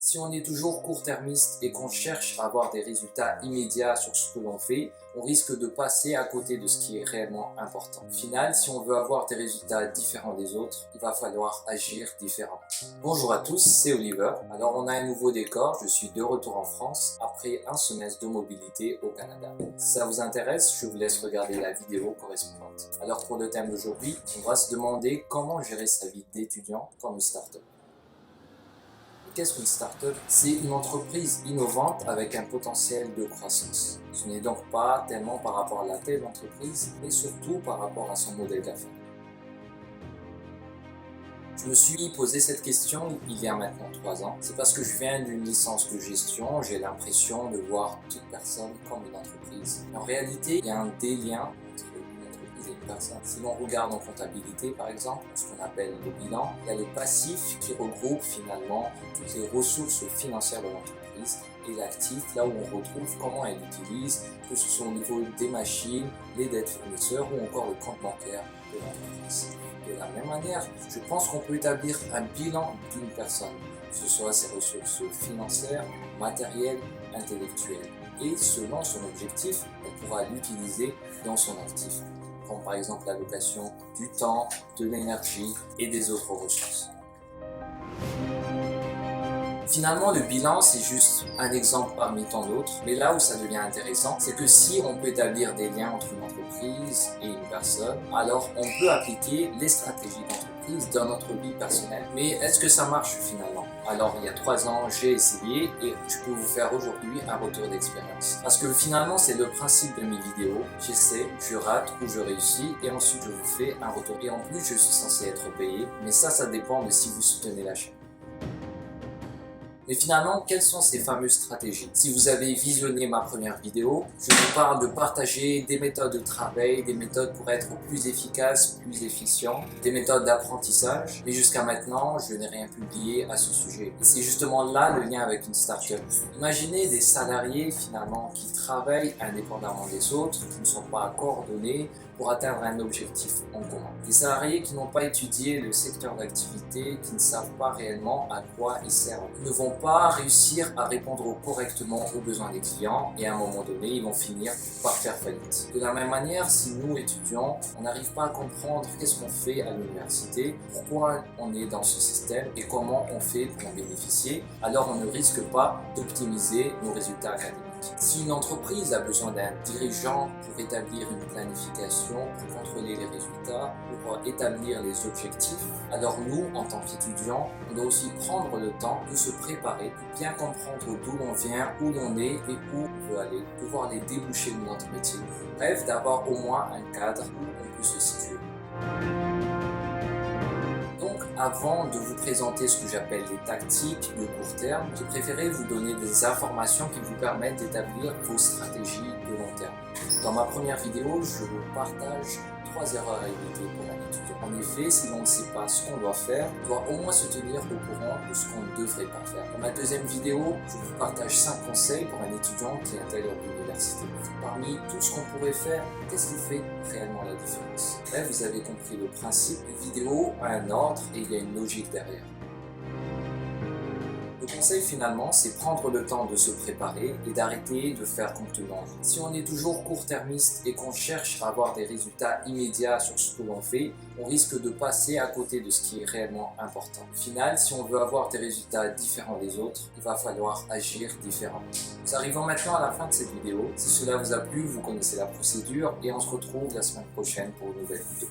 Si on est toujours court-termiste et qu'on cherche à avoir des résultats immédiats sur ce que l'on fait, on risque de passer à côté de ce qui est réellement important. Au final, si on veut avoir des résultats différents des autres, il va falloir agir différemment. Bonjour à tous, c'est Oliver. Alors on a un nouveau décor, je suis de retour en France après un semestre de mobilité au Canada. Si ça vous intéresse, je vous laisse regarder la vidéo correspondante. Alors pour le thème d'aujourd'hui, on va se demander comment gérer sa vie d'étudiant comme une start-up. Qu'est-ce qu'une start-up? C'est une entreprise innovante avec un potentiel de croissance. Ce n'est donc pas tellement par rapport à la taille de l'entreprise, mais surtout par rapport à son modèle d'affaires. Je me suis posé cette question il y a maintenant 3 ans. C'est parce que je viens d'une licence de gestion, j'ai l'impression de voir toute personne comme une entreprise. En réalité, il y a un délien entre une entreprise et une personne. Si l'on regarde en comptabilité, par exemple, ce qu'on appelle le bilan, il y a le passif qui regroupe finalement toutes les ressources financières de l'entreprise et l'actif, là où on retrouve comment elle utilise, que ce soit au niveau des machines, les dettes fournisseurs ou encore le compte bancaire de l'entreprise. De la même manière, je pense qu'on peut établir un bilan d'une personne, que ce soit ses ressources financières, matérielles, intellectuelles. Et selon son objectif, on pourra l'utiliser dans son actif, comme par exemple l'allocation du temps, de l'énergie et des autres ressources. Finalement, le bilan, c'est juste un exemple parmi tant d'autres. Mais là où ça devient intéressant, c'est que si on peut établir des liens entre une entreprise et une personne, alors on peut appliquer les stratégies d'entreprise dans notre vie personnelle. Mais est-ce que ça marche finalement? Alors, il y a 3 ans, j'ai essayé et je peux vous faire aujourd'hui un retour d'expérience. Parce que finalement, c'est le principe de mes vidéos. J'essaie, je rate ou je réussis et ensuite je vous fais un retour. Et en plus, je suis censé être payé. Mais ça dépend de si vous soutenez la chaîne. Mais finalement, quelles sont ces fameuses stratégies? Si vous avez visionné ma première vidéo, je vous parle de partager des méthodes de travail, des méthodes pour être plus efficace, plus efficient, des méthodes d'apprentissage. Mais jusqu'à maintenant, je n'ai rien publié à ce sujet. Et c'est justement là le lien avec une startup. Imaginez des salariés finalement qui travaillent indépendamment des autres, qui ne sont pas coordonnés pour atteindre un objectif en commun. Des salariés qui n'ont pas étudié le secteur d'activité, qui ne savent pas réellement à quoi ils servent. Ils ne vont pas réussir à répondre correctement aux besoins des clients et à un moment donné, ils vont finir par faire faillite. De la même manière, si nous, étudiants, on n'arrive pas à comprendre qu'est-ce qu'on fait à l'université, pourquoi on est dans ce système et comment on fait pour en bénéficier, alors on ne risque pas d'optimiser nos résultats académiques. Si une entreprise a besoin d'un dirigeant pour établir une planification, pour contrôler les résultats, pour établir les objectifs, alors nous, en tant qu'étudiants, on doit aussi prendre le temps de se préparer, de bien comprendre d'où l'on vient, où l'on est et où on veut aller, de voir les débouchés de notre métier. Bref, d'avoir au moins un cadre où on peut se situer. Donc, avant de vous présenter ce que j'appelle les tactiques de court terme, j'ai préféré vous donner des informations qui vous permettent d'établir vos stratégies de long terme. Dans ma première vidéo, je vous partage 3 erreurs à éviter pour un étudiant. En effet, si l'on ne sait pas ce qu'on doit faire, on doit au moins se tenir au courant de ce qu'on ne devrait pas faire. Dans ma deuxième vidéo, je vous partage 5 conseils pour un étudiant qui intègre l'université. Parmi tout ce qu'on pourrait faire, qu'est-ce qui fait réellement la différence? Bref, vous avez compris le principe. Une vidéo a un ordre et il y a une logique derrière. Le conseil finalement, c'est prendre le temps de se préparer et d'arrêter de faire comme tout le monde. Si on est toujours court-termiste et qu'on cherche à avoir des résultats immédiats sur ce que l'on fait, on risque de passer à côté de ce qui est réellement important. Au final, si on veut avoir des résultats différents des autres, il va falloir agir différemment. Nous arrivons maintenant à la fin de cette vidéo. Si cela vous a plu, vous connaissez la procédure et on se retrouve la semaine prochaine pour une nouvelle vidéo.